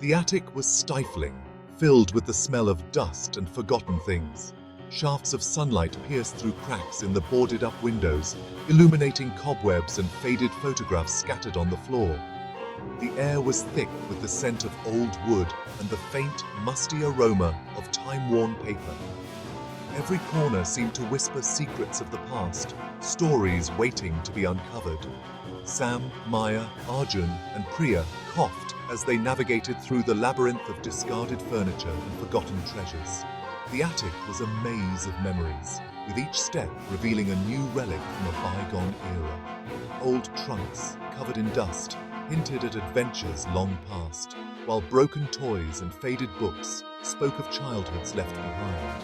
The attic was stifling, filled with the smell of dust and forgotten things. Shafts of sunlight pierced through cracks in the boarded-up windows, illuminating cobwebs and faded photographs scattered on the floor. The air was thick with the scent of old wood and the faint, musty aroma of time-worn paper. Every corner seemed to whisper secrets of the past, stories waiting to be uncovered. Sam, Maya, Arjun, and Priya coughed as they navigated through the labyrinth of discarded furniture and forgotten treasures. The attic was a maze of memories, with each step revealing a new relic from a bygone era. Old trunks, covered in dust, hinted at adventures long past, while broken toys and faded books spoke of childhoods left behind.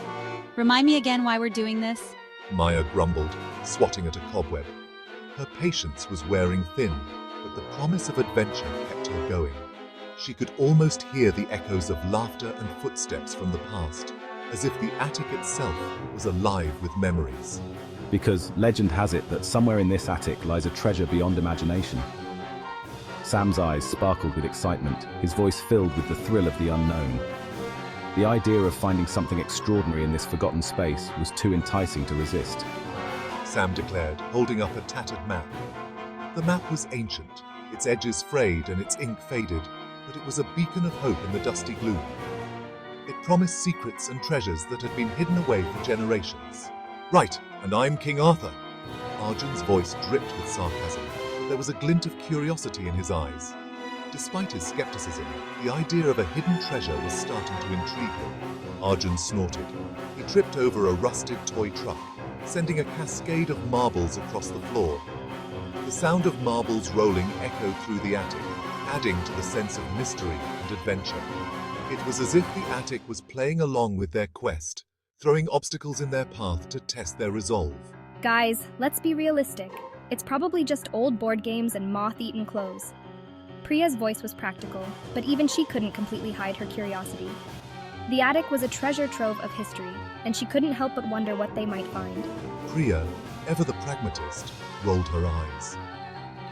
Remind me again why we're doing this? Maya grumbled, swatting at a cobweb. Her patience was wearing thin, but the promise of adventure kept her going. She could almost hear the echoes of laughter and footsteps from the past, as if the attic itself was alive with memories. Because legend has it that somewhere in this attic lies a treasure beyond imagination. Sam's eyes sparkled with excitement, his voice filled with the thrill of the unknown. The idea of finding something extraordinary in this forgotten space was too enticing to resist. Sam declared, holding up a tattered map. The map was ancient, its edges frayed and its ink faded, but it was a beacon of hope in the dusty gloom. It promised secrets and treasures that had been hidden away for generations. Right, and I'm King Arthur. Arjun's voice dripped with sarcasm. There was a glint of curiosity in his eyes. Despite his skepticism, the idea of a hidden treasure was starting to intrigue him. Arjun snorted. He tripped over a rusted toy truck, sending a cascade of marbles across the floor. The sound of marbles rolling echoed through the attic, adding to the sense of mystery and adventure. It was as if the attic was playing along with their quest, throwing obstacles in their path to test their resolve. Guys, let's be realistic. It's probably just old board games and moth-eaten clothes. Priya's voice was practical, but even she couldn't completely hide her curiosity. The attic was a treasure trove of history, and she couldn't help but wonder what they might find. Priya, ever the pragmatist, rolled her eyes.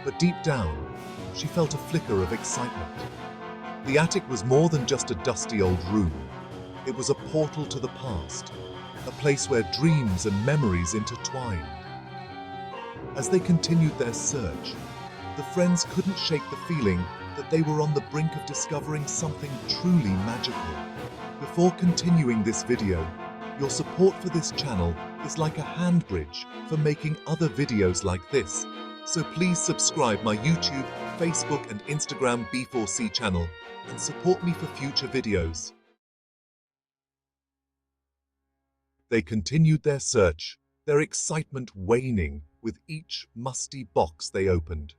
But deep down, she felt a flicker of excitement. The attic was more than just a dusty old room. It was a portal to the past, a place where dreams and memories intertwined. As they continued their search, the friends couldn't shake the feeling that they were on the brink of discovering something truly magical. Before continuing this video, your support for this channel is like a handbridge for making other videos like this. So please subscribe my YouTube, Facebook and Instagram B4C channel and support me for future videos. They continued their search, their excitement waning with each musty box they opened.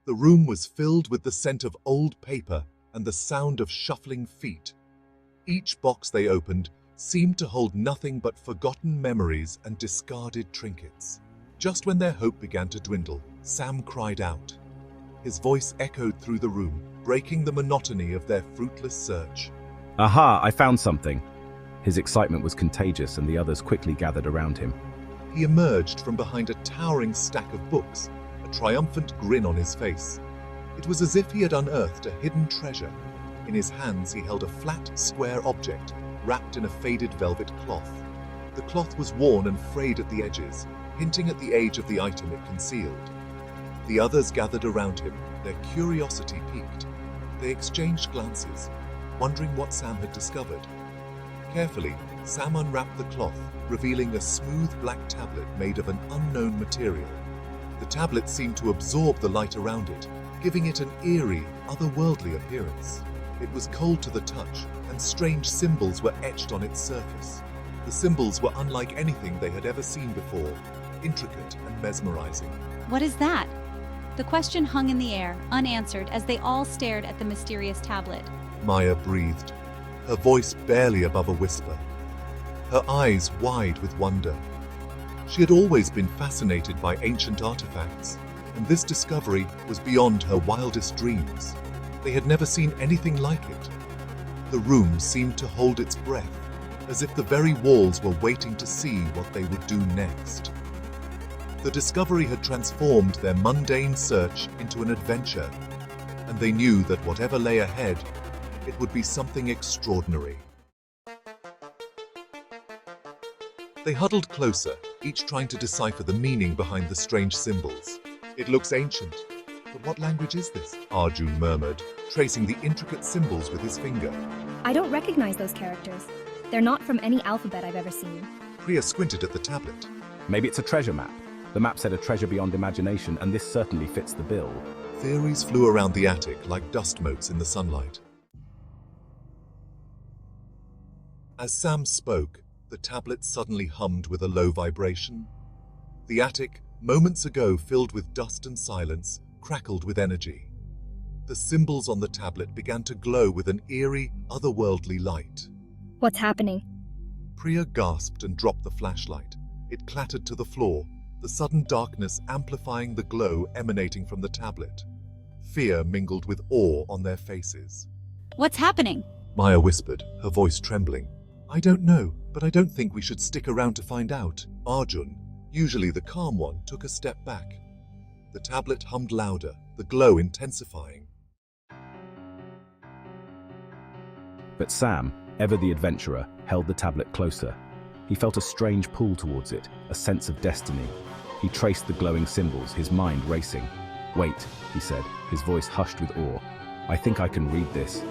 The room was filled with the scent of old paper and the sound of shuffling feet. Each box they opened seemed to hold nothing but forgotten memories and discarded trinkets. Just when their hope began to dwindle, Sam cried out. His voice echoed through the room, breaking the monotony of their fruitless search. Aha, I found something! His excitement was contagious and the others quickly gathered around him. He emerged from behind a towering stack of books, a triumphant grin on his face. It was as if he had unearthed a hidden treasure. In his hands he held a flat, square object, wrapped in a faded velvet cloth. The cloth was worn and frayed at the edges, hinting at the age of the item it concealed. The others gathered around him, their curiosity piqued. They exchanged glances, wondering what Sam had discovered. Carefully, Sam unwrapped the cloth, revealing a smooth black tablet made of an unknown material. The tablet seemed to absorb the light around it, giving it an eerie, otherworldly appearance. It was cold to the touch, and strange symbols were etched on its surface. The symbols were unlike anything they had ever seen before, intricate and mesmerizing. What is that? The question hung in the air, unanswered, as they all stared at the mysterious tablet. Maya breathed, her voice barely above a whisper, her eyes wide with wonder. She had always been fascinated by ancient artifacts, and this discovery was beyond her wildest dreams. They had never seen anything like it. The room seemed to hold its breath, as if the very walls were waiting to see what they would do next. The discovery had transformed their mundane search into an adventure, and they knew that whatever lay ahead, It would be something extraordinary. They huddled closer, each trying to decipher the meaning behind the strange symbols. It looks ancient. But what language is this? Arjun murmured, tracing the intricate symbols with his finger. I don't recognize those characters. They're not from any alphabet I've ever seen. Priya squinted at the tablet. Maybe it's a treasure map. The map said a treasure beyond imagination, and this certainly fits the bill. Theories flew around the attic like dust motes in the sunlight. As Sam spoke, the tablet suddenly hummed with a low vibration. The attic, moments ago filled with dust and silence, crackled with energy. The symbols on the tablet began to glow with an eerie, otherworldly light. What's happening? Priya gasped and dropped the flashlight. It clattered to the floor, the sudden darkness amplifying the glow emanating from the tablet. Fear mingled with awe on their faces. What's happening? Maya whispered, her voice trembling. I don't know, but I don't think we should stick around to find out. Arjun, usually the calm one, took a step back. The tablet hummed louder, the glow intensifying. But Sam, ever the adventurer, held the tablet closer. He felt a strange pull towards it, a sense of destiny. He traced the glowing symbols, his mind racing. Wait, he said, his voice hushed with awe. I think I can read this.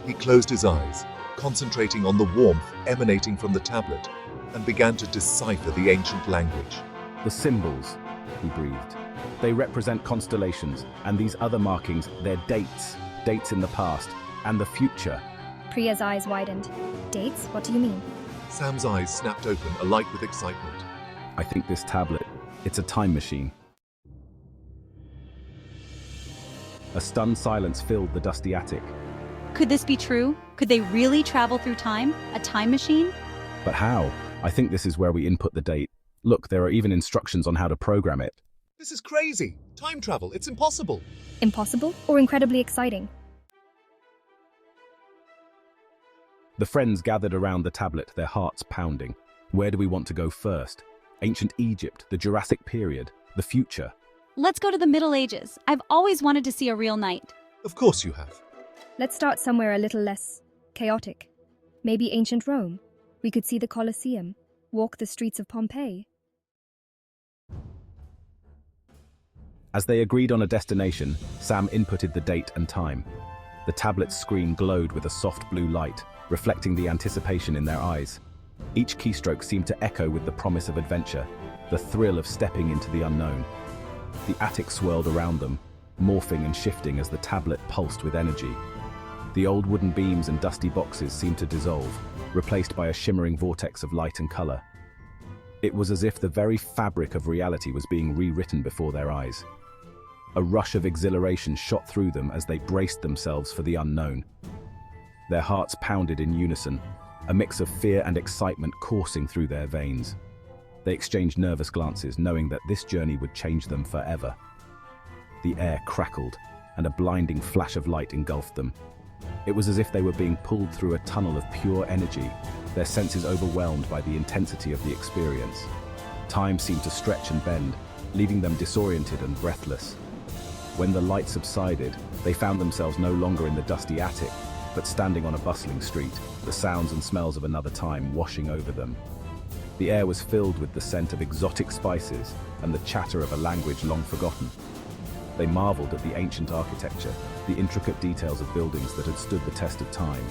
He closed his eyes, concentrating on the warmth emanating from the tablet, and began to decipher the ancient language. The symbols, he breathed. They represent constellations, and these other markings, they're dates. Dates in the past, and the future. Priya's eyes widened. Dates? What do you mean? Sam's eyes snapped open, alight with excitement. I think this tablet, it's a time machine. A stunned silence filled the dusty attic. Could this be true? Could they really travel through time? A time machine? But how? I think this is where we input the date. Look, there are even instructions on how to program it. This is crazy! Time travel, it's impossible! Impossible or incredibly exciting? The friends gathered around the tablet, their hearts pounding. Where do we want to go first? Ancient Egypt, the Jurassic period, the future. Let's go to the Middle Ages. I've always wanted to see a real knight. Of course you have. Let's start somewhere a little less chaotic. Maybe ancient Rome. We could see the Colosseum, walk the streets of Pompeii. As they agreed on a destination, Sam inputted the date and time. The tablet's screen glowed with a soft blue light, reflecting the anticipation in their eyes. Each keystroke seemed to echo with the promise of adventure, the thrill of stepping into the unknown. The attic swirled around them, morphing and shifting as the tablet pulsed with energy. The old wooden beams and dusty boxes seemed to dissolve, replaced by a shimmering vortex of light and color. It was as if the very fabric of reality was being rewritten before their eyes. A rush of exhilaration shot through them as they braced themselves for the unknown. Their hearts pounded in unison, a mix of fear and excitement coursing through their veins. They exchanged nervous glances, knowing that this journey would change them forever. The air crackled, and a blinding flash of light engulfed them. It was as if they were being pulled through a tunnel of pure energy, their senses overwhelmed by the intensity of the experience. Time seemed to stretch and bend, leaving them disoriented and breathless. When the light subsided, they found themselves no longer in the dusty attic, but standing on a bustling street, the sounds and smells of another time washing over them. The air was filled with the scent of exotic spices and the chatter of a language long forgotten. They marveled at the ancient architecture, the intricate details of buildings that had stood the test of time.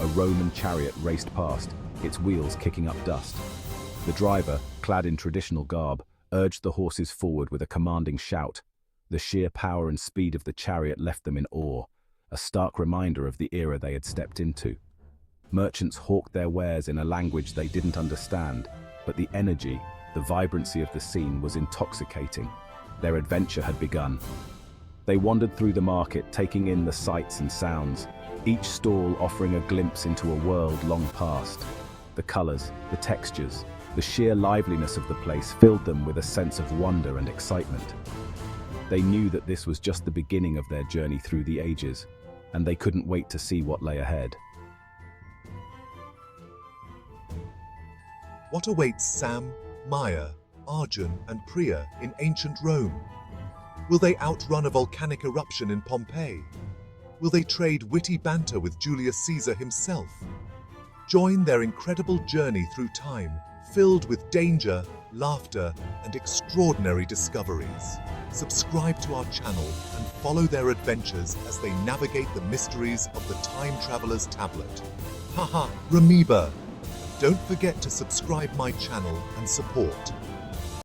A Roman chariot raced past, its wheels kicking up dust. The driver, clad in traditional garb, urged the horses forward with a commanding shout. The sheer power and speed of the chariot left them in awe, a stark reminder of the era they had stepped into. Merchants hawked their wares in a language they didn't understand, but the energy, the vibrancy of the scene was intoxicating. Their adventure had begun. They wandered through the market, taking in the sights and sounds, each stall offering a glimpse into a world long past. The colors, the textures, the sheer liveliness of the place filled them with a sense of wonder and excitement. They knew that this was just the beginning of their journey through the ages, and they couldn't wait to see what lay ahead. What awaits Sam, Maya, Arjun, and Priya in ancient Rome? Will they outrun a volcanic eruption in Pompeii? Will they trade witty banter with Julius Caesar himself? Join their incredible journey through time, filled with danger, laughter, and extraordinary discoveries. Subscribe to our channel and follow their adventures as they navigate the mysteries of the Time Traveler's Tablet. Haha, remember! Don't forget to subscribe my channel and support.